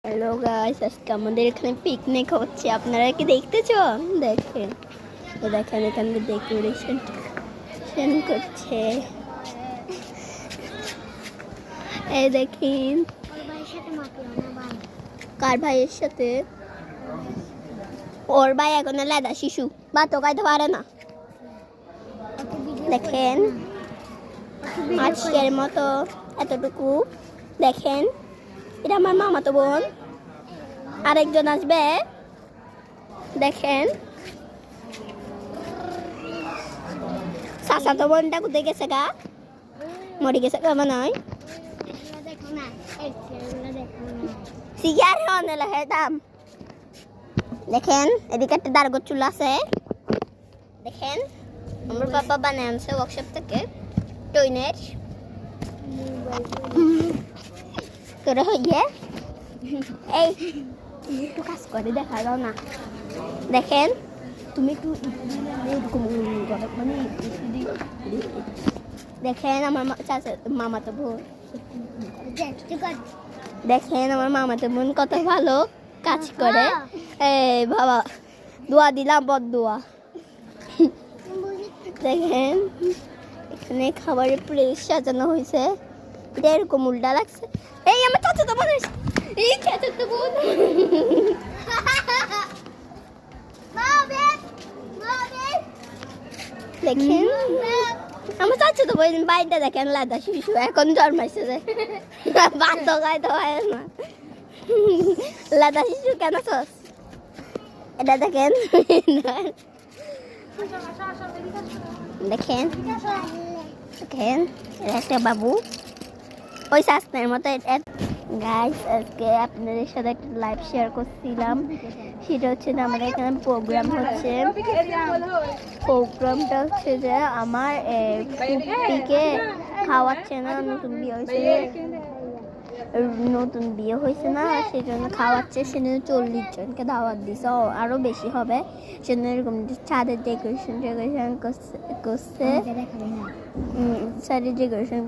Hello guys, আজকে আমাদের এখানে পিকনিক হচ্ছে। আপনারা কি দেখতেছো? দেখেন, দেখেন এখানে ডেকোরেশন করছে। এই দেখেন, কার ভাইয়ের সাথে? ওর ভাই এখন লেদা শিশু, বা তো গাইতে পারে না। দেখেন, আজকের মতো এতটুকু। দেখেন, এটা আমার মামাতো বোন, আরেকজন আসবে। দেখেন, চাচাতো বোনটা কোথায় গেছে গা? মরে গেছে গা মনে হয়। দেখেন, এদিকে একটা দারগো চুল আছে। দেখেন, আমার বাবা বানিয়ে আনছে ওয়ার্কশপ থেকে টইনের। তোরা হইয়ে এই তুমি একটু কাজ করে দেখা যাও না। দেখেন, তুমি একটু এরকম মানে দেখেন আমার মামাতো বোন। দেখেন আমার মামাতো বোন কত ভালো কাজ করে। এই বাবা, দোয়া দিলাম, বদ দোয়া। দেখেন, এখানে খাবারের প্লেট সাজানো হয়েছে। এটা এরকম উল্টা লাগছে। এই আমার চাচাতো বোন, এই চাচাতো বোন। দেখেন আমার চাচাতো বোন বাইরে, দেখেন লাদা শিশু এখন জন্মাইছে। বাধ্য গাইতে হয় না, লাদা শিশু কেন সস? এটা দেখেন, দেখেন দেখেন একটা বাবু ওই শাস্ত্রের মতো। গাইস, আজকে আপনাদের সাথে একটা লাইভ শেয়ার করছিলাম। সেটা হচ্ছে যে আমাদের এখানে প্রোগ্রাম হচ্ছে। প্রোগ্রামটা হচ্ছে যে আমার ফুপিকে খাওয়াচ্ছে না, নতুন বিয়ে হয়েছে না, সেজন্য খাওয়াচ্ছে। সেজন্য 40 জনকে দাওয়াত দিছে, আরো বেশি হবে। সেজন্য এরকম ছাদের ডেকোরেশন করছে। ছাদের ডেকোরেশন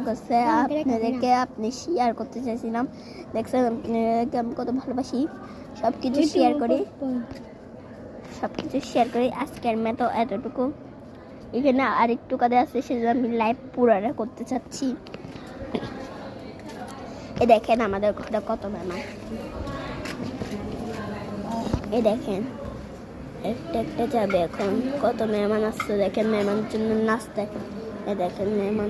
করছে। আপনাদেরকে আপনি শেয়ার করতে চাইছিলাম। দেখছেন আমি কত ভালোবাসি, সবকিছু শেয়ার করি। আজকের মতো এতটুকু। এখানে আরেকটু কাজে আছে, সেজন্য আমি লাইভ পুরাটা করতে চাচ্ছি। এই দেখেন আমাদের ঘরে কত মেহমান। এই দেখেন, একটা একটা যাবে এখন। কত মেহমান আসছে দেখেন, মেহমানের জন্য নাচতে। এই দেখেন মেহমান।